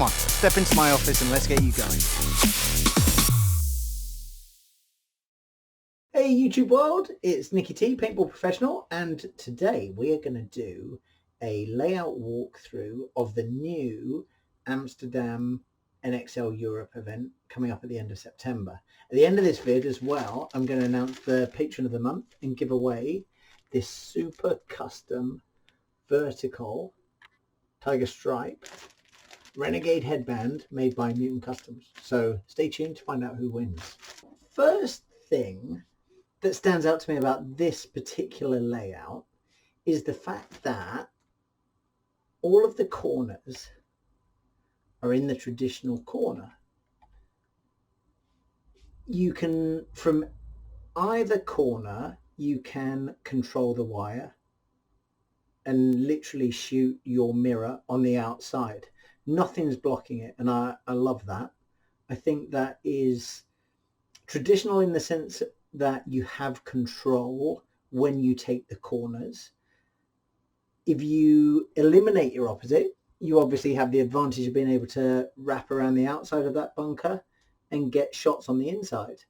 on, step into my office and let's get you going. Hey YouTube world, it's Nicky T, Paintball Professional, and today we are going to do a layout walkthrough of the new Amsterdam NXL Europe event coming up at the end of September. At the end of this vid as well, I'm going to announce the patron of the month and give away this super custom vertical tiger stripe renegade headband made by Mutant Customs. So stay tuned to find out who wins. First thing that stands out to me about this particular layout is the fact that all of the corners are in the traditional corner. You can, from either corner, you can control the wire and literally shoot your mirror on the outside. Nothing's blocking it, and I love that. I think that is traditional in the sense that you have control when you take the corners. If you eliminate your opposite, you obviously have the advantage of being able to wrap around the outside of that bunker and get shots on the inside,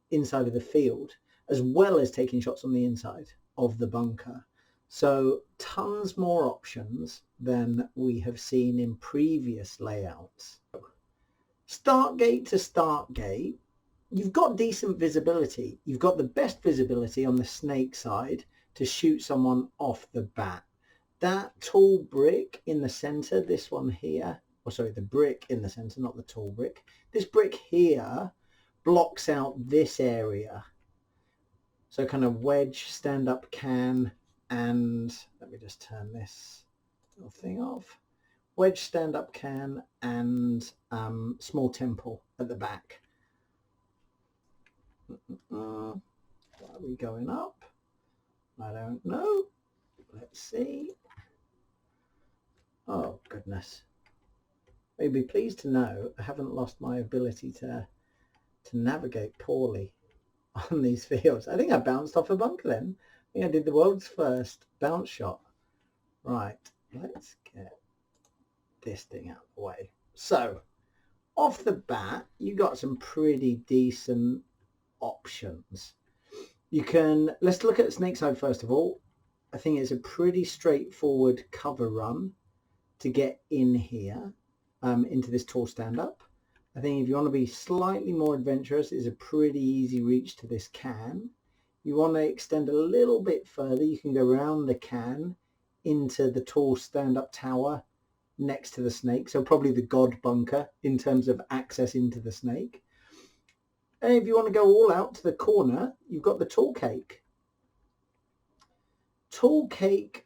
inside of the field, as well as taking shots on the inside of the bunker. So tons more options than we have seen in previous layouts. Start gate to start gate, you've got decent visibility. You've got the best visibility on the snake side to shoot someone off the bat. That tall brick in the center, this one here, or sorry, the brick in the center, not the tall brick. This brick here blocks out this area. So kind of wedge, stand-up can, and let me just turn this little thing off. Wedge, stand-up can, and small temple at the back. Why are we going up? I don't know. Let's see. Oh goodness. You'll be pleased to know I haven't lost my ability to navigate poorly on these fields. I think I bounced off a bunker then. I think I did the world's first bounce shot. Right, let's get this thing out of the way. So off the bat, you got some pretty decent options. You can, let's look at snake side first of all. I think it's a pretty straightforward cover run to get in here into this tall stand up. I think if you want to be slightly more adventurous, it's a pretty easy reach to this can. You want to extend a little bit further, you can go around the can into the tall stand up tower next to the snake, so probably the god bunker in terms of access into the snake. And if you want to go all out to the corner, you've got the tall cake. Tall cake,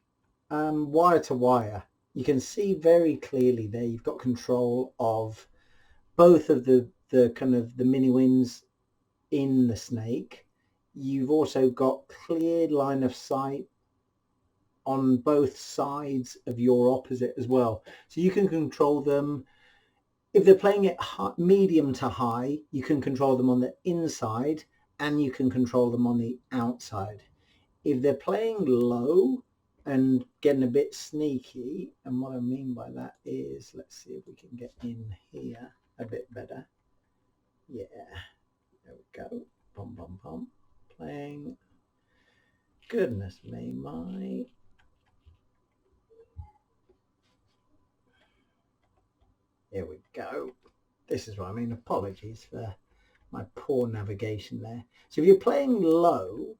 wire to wire. You can see very clearly there you've got control of both of the kind of the mini wins in the snake. You've also got clear line of sight on both sides of your opposite as well. So you can control them. If they're playing it medium to high, you can control them on the inside and you can control them on the outside. If they're playing low and getting a bit sneaky, and what I mean by that is, let's see if we can get in here a bit better. Yeah, there we go. Pom, pom, pom. Playing. Goodness me, my... Here we go. This is what I mean. Apologies for my poor navigation there. So if you're playing low,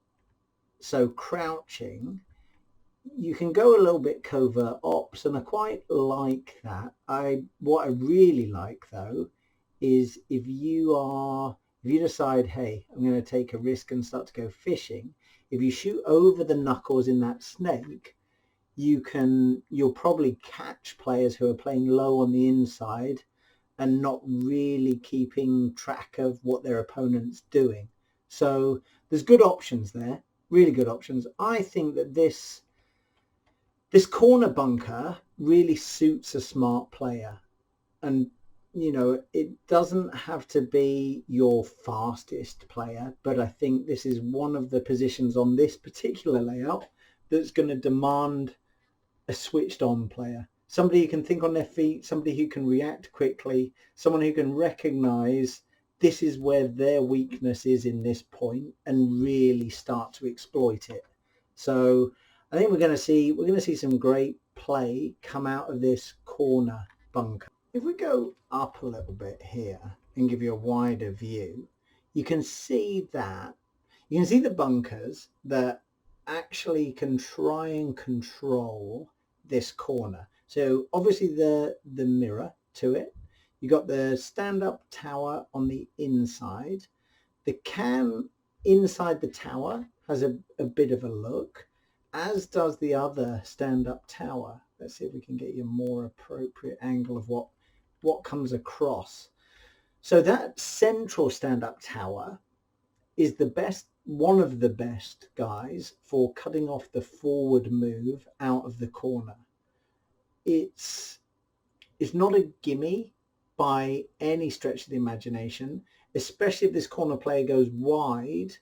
so crouching, you can go a little bit covert ops, and I quite like that. What I really like though is if you decide, hey, I'm going to take a risk and start to go fishing, if you shoot over the knuckles in that snake, you'll probably catch players who are playing low on the inside and not really keeping track of what their opponent's doing. So there's good options there, really good options. I think that this corner bunker really suits a smart player, and you know, it doesn't have to be your fastest player, but I think this is one of the positions on this particular layout that's going to demand a switched on player. somebody who can think on their feet, somebody who can react quickly, someone who can recognize this is where their weakness is in this point and really start to exploit it. So I think we're going to see some great play come out of this corner bunker. If we go up a little bit here and give you a wider view, you can see the bunkers that actually can try and control this corner. So obviously the mirror to it. You got the stand-up tower on the inside. The cam inside the tower has a bit of a look, as does the other stand-up tower. Let's see if we can get you a more appropriate angle of what comes across. So that central stand-up tower is one of the best guys for cutting off the forward move out of the corner. It's not a gimme by any stretch of the imagination, especially if this corner player goes wide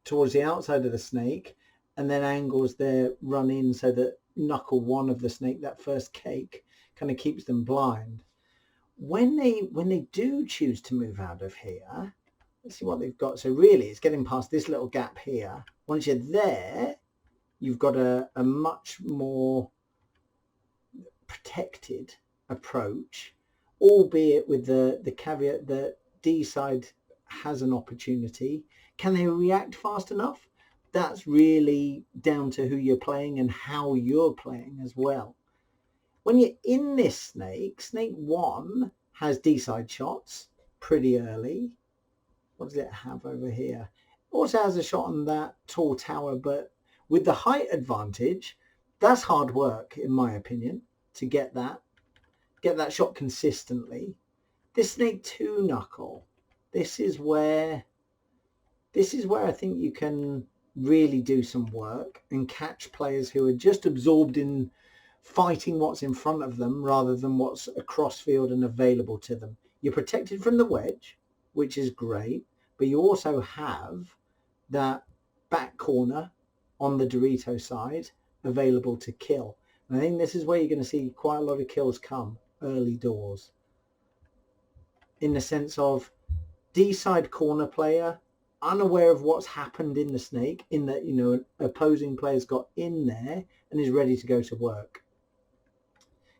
towards the outside of the snake and then angles their run in so that knuckle one of the snake, that first cake, kind of keeps them blind. When they do choose to move out of here, let's see what they've got. So really it's getting past this little gap here. Once you're there, you've got a much more protected approach, albeit with the caveat that D side has an opportunity. Can they react fast enough? That's really down to who you're playing and how you're playing as well. When you're in this snake 1 has D side shots pretty early. What does it have over here? Also has a shot on that tall tower, but with the height advantage, that's hard work in my opinion to get that shot consistently. This snake 2 knuckle, this is where I think you can really do some work and catch players who are just absorbed in fighting what's in front of them rather than what's across field and available to them. You're protected from the wedge, which is great, but you also have that back corner on the Dorito side available to kill. And I think this is where you're going to see quite a lot of kills come early doors, in the sense of D side corner player unaware of what's happened in the snake, in that, you know, an opposing player's got in there and is ready to go to work.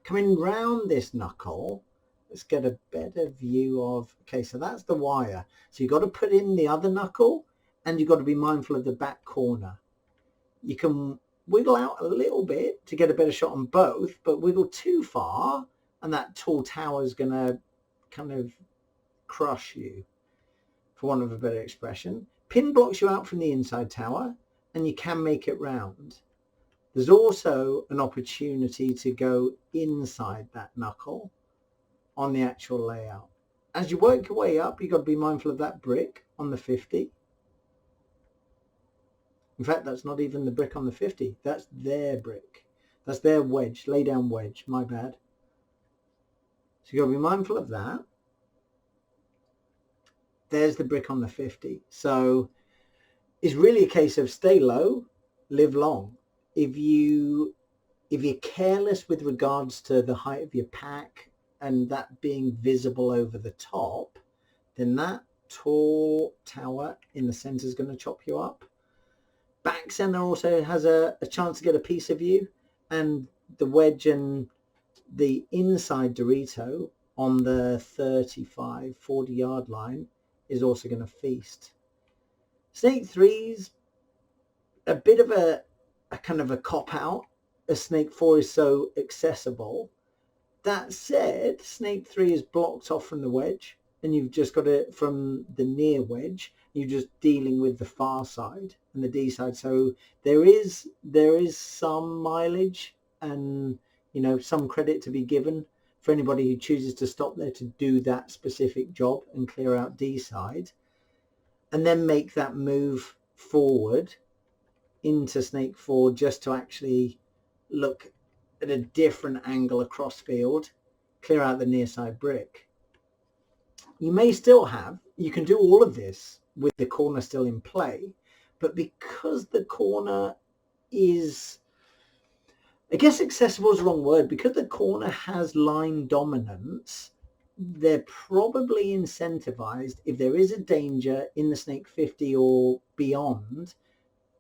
Coming round this knuckle, let's get a better view of, okay, so that's the wire. So you've got to put in the other knuckle and you've got to be mindful of the back corner. You can wiggle out a little bit to get a better shot on both, but wiggle too far and that tall tower is going to kind of crush you, for want of a better expression. Pin blocks you out from the inside tower and you can make it round. There's also an opportunity to go inside that knuckle on the actual layout. As you work your way up, you've got to be mindful of that brick on the 50. In fact, that's not even the brick on the 50. That's their brick. That's their wedge, lay down wedge, my bad. So you've got to be mindful of that. There's the brick on the 50. So it's really a case of stay low, live long. If you're careless with regards to the height of your pack and that being visible over the top, then that tall tower in the center is going to chop you up. Back center also has a chance to get a piece of you, and the wedge and the inside Dorito on the 35, 40 yard line is also going to feast. Snake 3's a bit of a kind of a cop out, as Snake 4 is so accessible. That said, Snake 3 is blocked off from the wedge and you've just got it from the near wedge. You're just dealing with the far side and the D side. So there is some mileage and, you know, some credit to be given for anybody who chooses to stop there to do that specific job and clear out D side and then make that move forward into Snake 4 just to actually look at a different angle across field, clear out the near side brick. You can do all of this with the corner still in play, but because the corner is I guess accessible is the wrong word. Because the corner has line dominance, they're probably incentivized, if there is a danger in the snake 50 or beyond,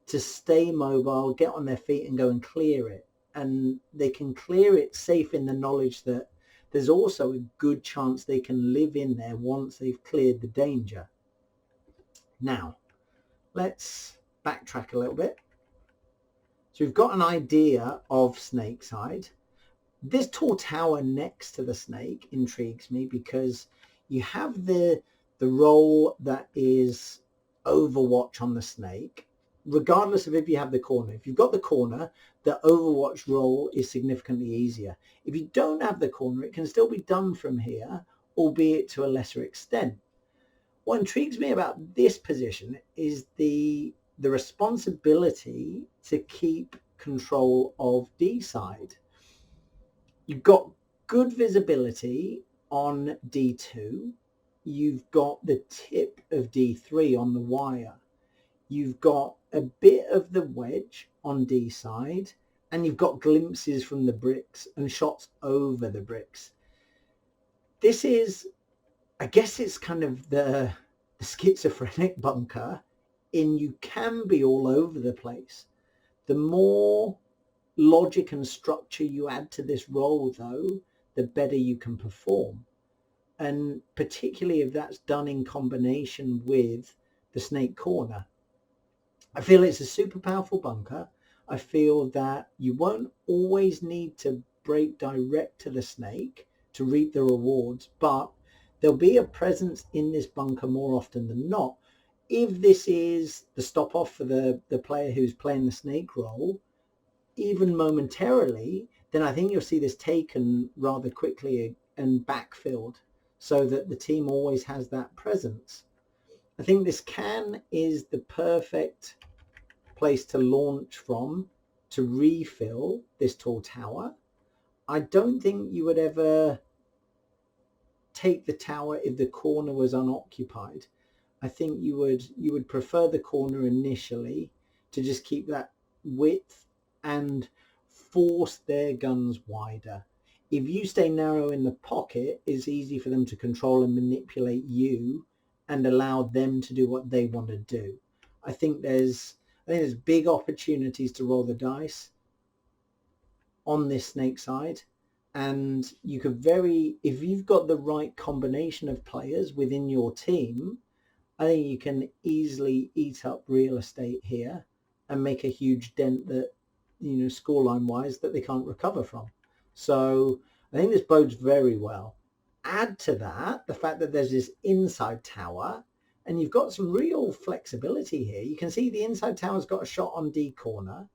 to stay mobile, get on their feet and go and clear it. And they can clear it safe in the knowledge that there's also a good chance they can live in there once they've cleared the danger. Now, let's backtrack a little bit. So we've got an idea of snakeside. This tall tower next to the snake intrigues me because you have the role that is overwatch on the snake, regardless of if you have the corner. If you've got the corner, the overwatch role is significantly easier. If you don't have the corner, it can still be done from here, albeit to a lesser extent. What intrigues me about this position is the responsibility to keep control of D side. You've got good visibility on D2. You've got the tip of D3 on the wire. You've got a bit of the wedge on D side, and you've got glimpses from the bricks and shots over the bricks. This is, I guess it's kind of the schizophrenic bunker in you can be all over the place. The more logic and structure you add to this role, though, the better you can perform. And particularly if that's done in combination with the snake corner. I feel it's a super powerful bunker. I feel that you won't always need to break direct to the snake to reap the rewards, but there'll be a presence in this bunker more often than not. If this is the stop off for the player who's playing the snake role, even momentarily, then I think you'll see this taken rather quickly and backfilled so that the team always has that presence. I think this can is the perfect place to launch from to refill this tall tower. I don't think you would ever take the tower if the corner was unoccupied. I think you would prefer the corner initially to just keep that width and force their guns wider. If you stay narrow in the pocket, it's easy for them to control and manipulate you and allow them to do what they want to do. I think there's big opportunities to roll the dice on this snake side, and you could if you've got the right combination of players within your team, I think you can easily eat up real estate here and make a huge dent that, scoreline wise, that they can't recover from. So I think this bodes very well. Add to that the fact that there's this inside tower, and you've got some real flexibility here. You can see the inside tower's got a shot on D corner.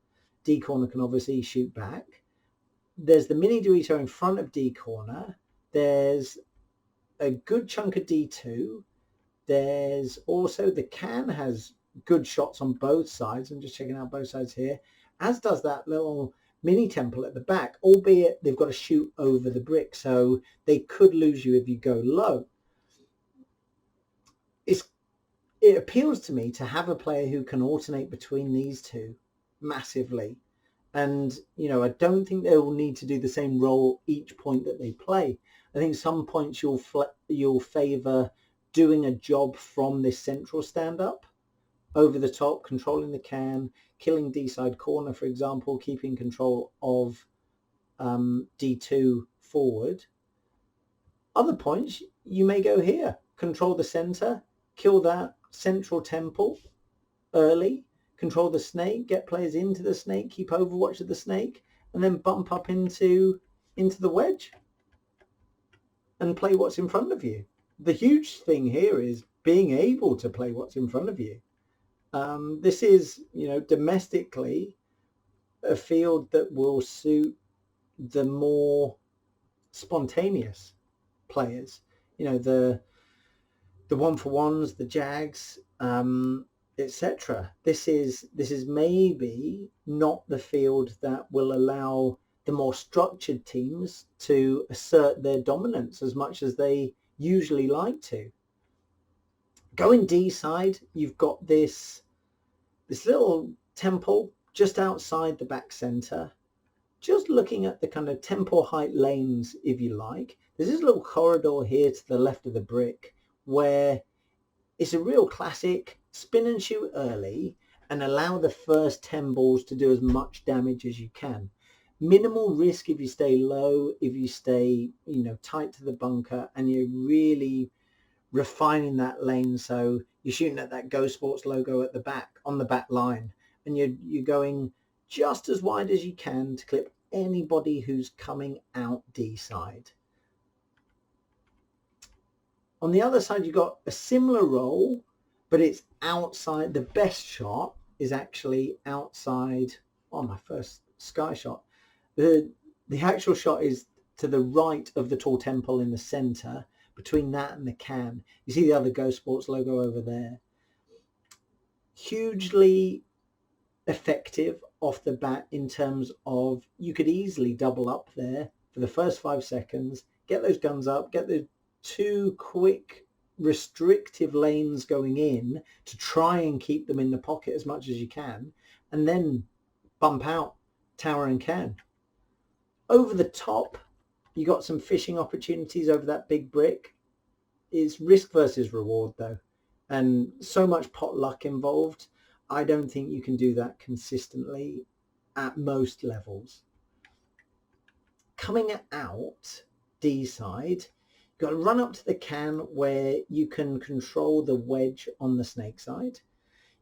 D corner can obviously shoot back. There's the mini Dorito in front of D corner. There's a good chunk of D2. There's also the can has good shots on both sides. I'm just checking out both sides here, as does that little mini temple at the back, albeit they've got to shoot over the brick, so they could lose you if you go low. It appeals to me to have a player who can alternate between these two massively. And, I don't think they will need to do the same role each point that they play. I think some points you'll favour doing a job from this central stand-up, over the top, controlling the can, killing D-side corner, for example, keeping control of D2 forward. Other points, you may go here, control the centre, kill that central temple early, control the snake, get players into the snake, keep overwatch of the snake, and then bump up into the wedge and play what's in front of you. The huge thing here is being able to play what's in front of you. This is, domestically a field that will suit the more spontaneous players. The one for ones, the Jags, etc. This is maybe not the field that will allow the more structured teams to assert their dominance as much as they usually like to. Going D side, you've got this little temple just outside the back center, just looking at the kind of temple height lanes, if you like, there's this little corridor here to the left of the brick where it's a real classic spin and shoot early and allow the first 10 balls to do as much damage as you can. Minimal risk if you stay low, if you stay, tight to the bunker, and you're really refining that lane. So you're shooting at that Go Sports logo at the back, on the back line, and you're going just as wide as you can to clip anybody who's coming out D side. On the other side, you've got a similar roll, but it's outside. The best shot is actually outside. Oh, my first sky shot. The actual shot is to the right of the tall temple in the center, between that and the can. You see the other Go Sports logo over there. Hugely effective off the bat in terms of you could easily double up there for the first 5 seconds, get those guns up, get the 2 quick restrictive lanes going in to try and keep them in the pocket as much as you can, and then bump out tower and can. Over the top, you got some fishing opportunities over that big brick. It's risk versus reward though, and so much pot luck involved. I don't think you can do that consistently at most levels. Coming out D side, you've got to run up to the can where you can control the wedge on the snake side.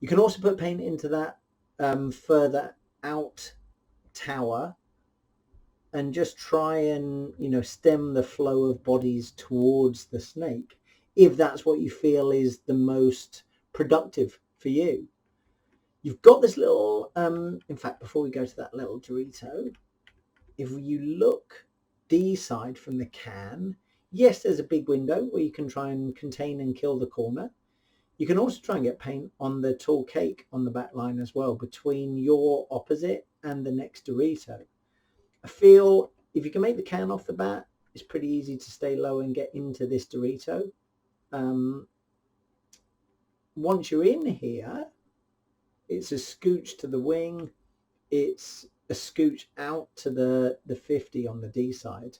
You can also put paint into that further out tower and just try and, stem the flow of bodies towards the snake, if that's what you feel is the most productive for you. You've got this little, in fact, before we go to that little Dorito, if you look D side from the can, yes, there's a big window where you can try and contain and kill the corner. You can also try and get paint on the tall cake on the back line as well, between your opposite and the next Dorito. I feel if you can make the can off the bat, it's pretty easy to stay low and get into this Dorito. Once you're in here, it's a scooch to the wing. It's a scooch out to the 50 on the D side.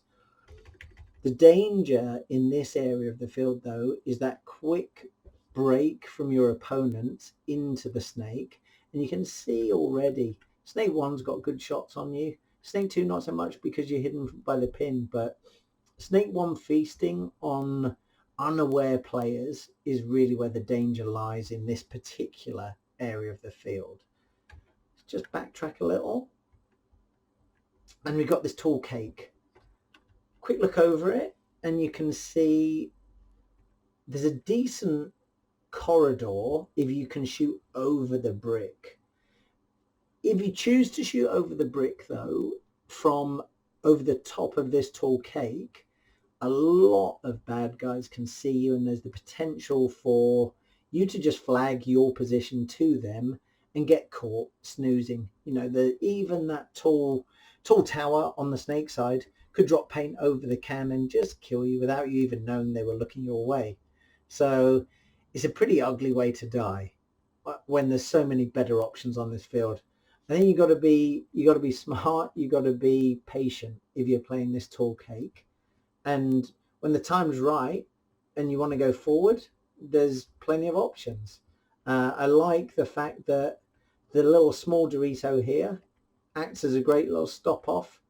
The danger in this area of the field, though, is that quick break from your opponent into the snake. And you can see already, snake 1's got good shots on you. Snake 2, not so much because you're hidden by the pin. But snake 1 feasting on unaware players is really where the danger lies in this particular area of the field. Let's just backtrack a little. And we've got this tall cake. Quick look over it and you can see there's a decent corridor if you can shoot over the brick. If you choose to shoot over the brick though, from over the top of this tall cake, a lot of bad guys can see you, and there's the potential for you to just flag your position to them and get caught snoozing. Even that tall tower on the snake side could drop paint over the can and just kill you without you even knowing they were looking your way. So it's a pretty ugly way to die when there's so many better options on this field. I think you got to be smart. You got to be patient if you're playing this tall cake. And when the time's right and you want to go forward, there's plenty of options. I like the fact that the little small Dorito here acts as a great little stop off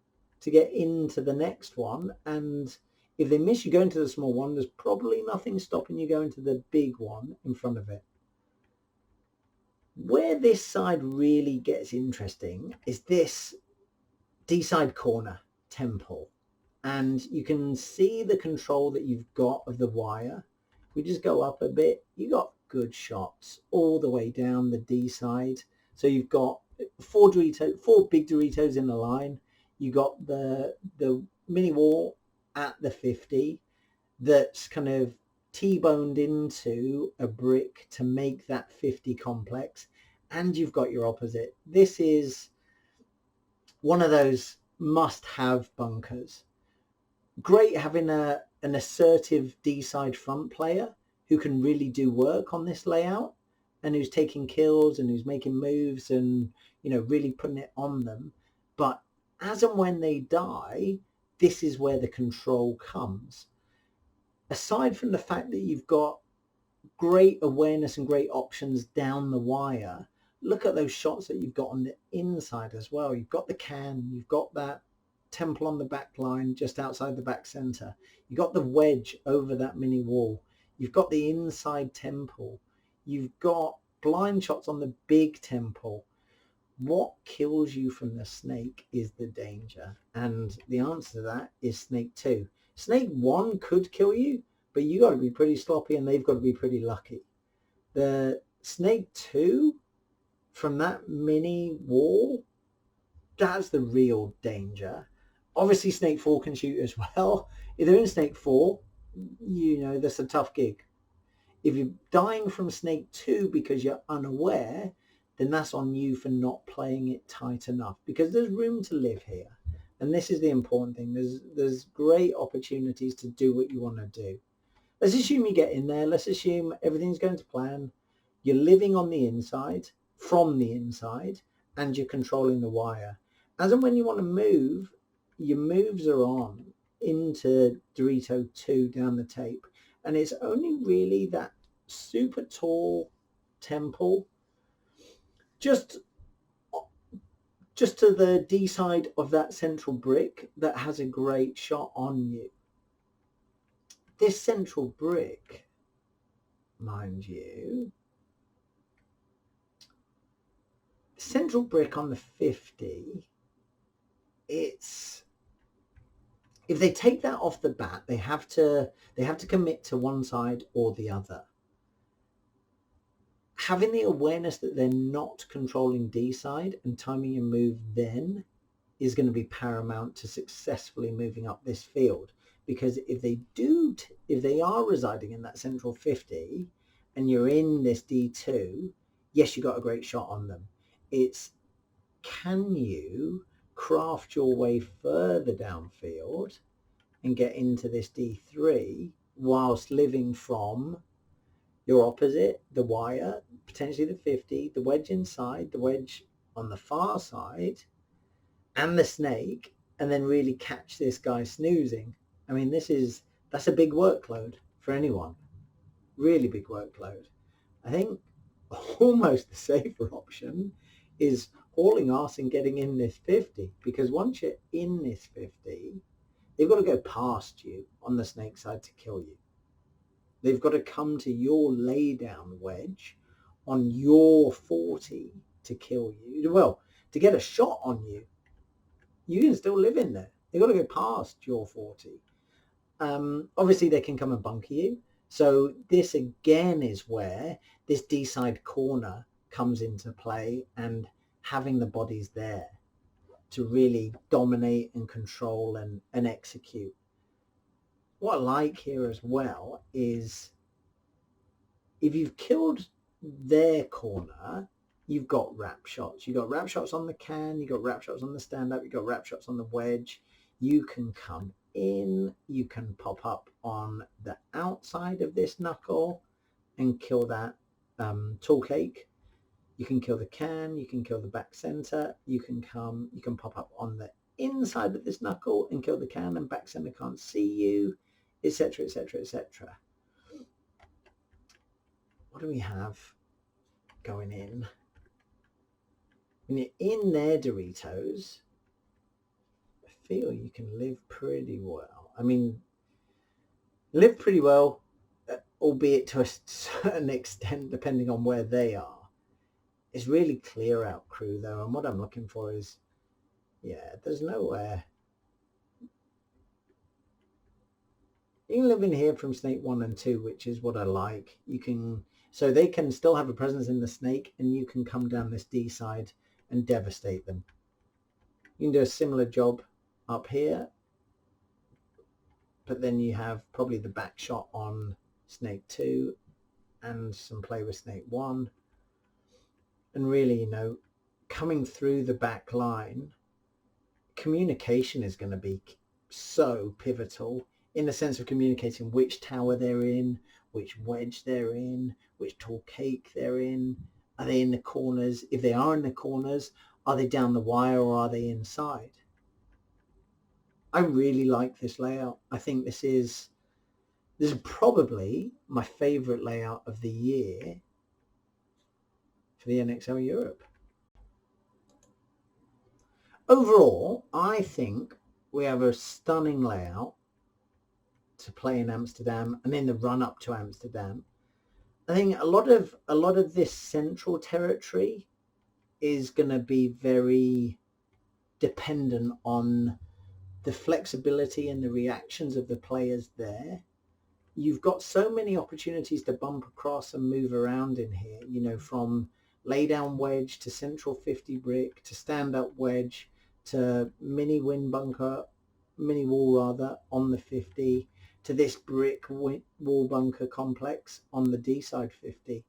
to get into the next one. And if they miss you go into the small one, there's probably nothing stopping you going to the big one in front of it. Where this side really gets interesting is this D-side corner temple. And you can see the control that you've got of the wire. If we just go up a bit, you got good shots all the way down the D side. So you've got 4 big Doritos in the line. You got the mini wall at the 50 that's kind of T-boned into a brick to make that 50 complex. And you've got your opposite. This is one of those must-have bunkers. Great having an assertive D-side front player who can really do work on this layout and who's taking kills and who's making moves and really putting it on them. But as and when they die, this is where the control comes. Aside from the fact that you've got great awareness and great options down the wire, look at those shots that you've got on the inside as well. You've got the can, you've got that temple on the back line just outside the back center, you've got the wedge over that mini wall, you've got the inside temple, you've got blind shots on the big temple. What kills you from the snake is the danger, and the answer to that is snake 2. Snake 1 could kill you, but you got to be pretty sloppy and they've got to be pretty lucky. The snake 2 from that mini wall, that's the real danger. Obviously snake 4 can shoot as well. If they're in snake 4, you know, that's a tough gig. If you're dying from snake 2 because you're unaware, then that's on you for not playing it tight enough, because there's room to live here. And this is the important thing. There's great opportunities to do what you want to do. Let's assume you get in there. Let's assume everything's going to plan. You're living on the inside, from the inside, and you're controlling the wire. As and when you want to move, your moves are on into Dorito 2 down the tape. And it's only really that super tall temple just to the D side of that central brick that has a great shot on you. This central brick, mind you, the central brick on the 50, it's, if they take that off the bat, they have to commit to one side or the other. Having the awareness that they're not controlling D side and timing your move then is going to be paramount to successfully moving up this field. Because if they are residing in that central 50 and you're in this D2, yes, you got a great shot on them. It's, can you craft your way further downfield and get into this D3 whilst living from your opposite, the wire, potentially the 50, the wedge inside, the wedge on the far side, and the snake, and then really catch this guy snoozing. I mean, that's a big workload for anyone. Really big workload. I think almost the safer option is hauling ass and getting in this 50, because once you're in this 50, they've got to go past you on the snake side to kill you. They've got to come to your lay down wedge on your 40 to kill you. Well, to get a shot on you. You can still live in there. They've got to go past your 40. Obviously, they can come and bunker you. So this again is where this D-side corner comes into play, and having the bodies there to really dominate and control and execute. What I like here as well is if you've killed their corner, you've got wrap shots. You've got wrap shots on the can, you've got wrap shots on the stand-up, you've got wrap shots on the wedge. You can come in, you can pop up on the outside of this knuckle and kill that tall cake. You can kill the can, you can kill the back center, you can pop up on the inside of this knuckle and kill the can, and back center can't see you, etc., etc., etc. What do we have going in? When you're in there, Doritos, I feel you can live pretty well. I mean, live pretty well, albeit to a certain extent, depending on where they are. It's really clear out crew though, and what I'm looking for is, yeah, there's nowhere. You can live in here from snake 1 and 2, which is what I like. You can, so they can still have a presence in the snake, and you can come down this D side and devastate them. You can do a similar job up here, but then you have probably the back shot on snake 2 and some play with snake 1. And really, you know, coming through the back line, communication is going to be so pivotal in the sense of communicating which tower they're in, which wedge they're in, which tall cake they're in. Are they in the corners? If they are in the corners, are they down the wire or are they inside? I really like this layout. I think this is probably my favorite layout of the year for the NXL Europe. Overall, I think we have a stunning layout to play in Amsterdam and in the run up to Amsterdam. I think a lot of this central territory is going to be very dependent on the flexibility and the reactions of the players there. You've got so many opportunities to bump across and move around in here, you know, from lay down wedge to central 50 brick to stand up wedge to mini wall rather on the 50 to this brick wall bunker complex on the D side 50.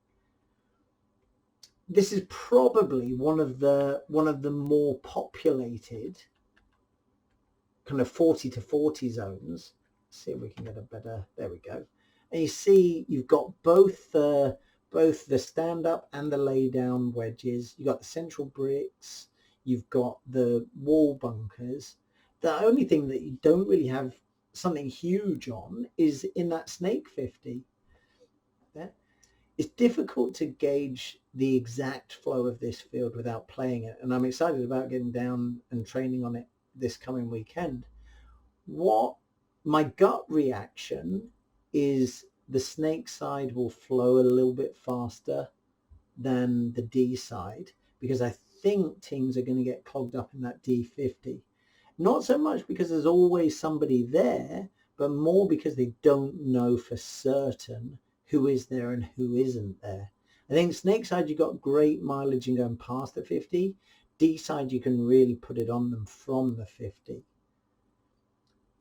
This is probably one of the more populated kind of 40 to 40 zones. Let's see if we can get a better, there we go. And you see you've got both the stand up and the lay down wedges. You've got the central bricks, you've got the wall bunkers. The only thing that you don't really have something huge on is in that snake 50. Yeah. It's difficult to gauge the exact flow of this field without playing it, and I'm excited about getting down and training on it this coming weekend. What my gut reaction is, the snake side will flow a little bit faster than the D side, because I think teams are going to get clogged up in that D50. Not so much because there's always somebody there, but more because they don't know for certain who is there and who isn't there. I think snake side, you got great mileage in going past the 50. D side, you can really put it on them from the 50.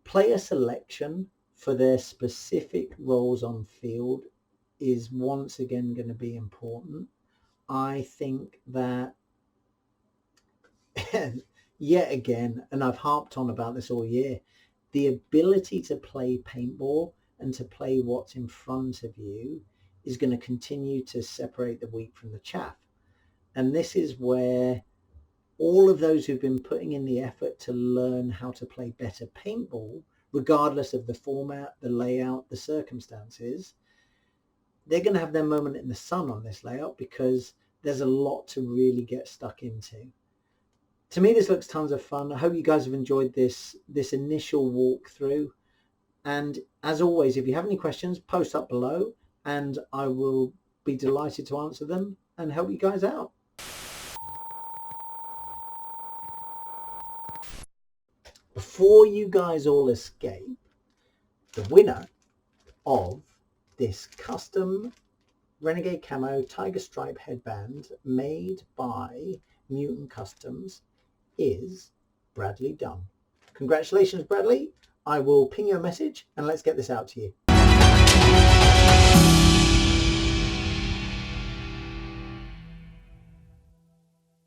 Player selection for their specific roles on field is once again going to be important. I think that yet again, and I've harped on about this all year, the ability to play paintball and to play what's in front of you is going to continue to separate the wheat from the chaff. And this is where all of those who've been putting in the effort to learn how to play better paintball, regardless of the format, the layout, the circumstances, they're going to have their moment in the sun on this layout, because there's a lot to really get stuck into. To me, this looks tons of fun. I hope you guys have enjoyed this initial walkthrough. And as always, if you have any questions, post up below and I will be delighted to answer them and help you guys out. Before you guys all escape, the winner of this custom Renegade Camo Tiger Stripe headband made by Mutant Customs is Bradley Dunn. Congratulations, Bradley. I will ping you a message and let's get this out to you.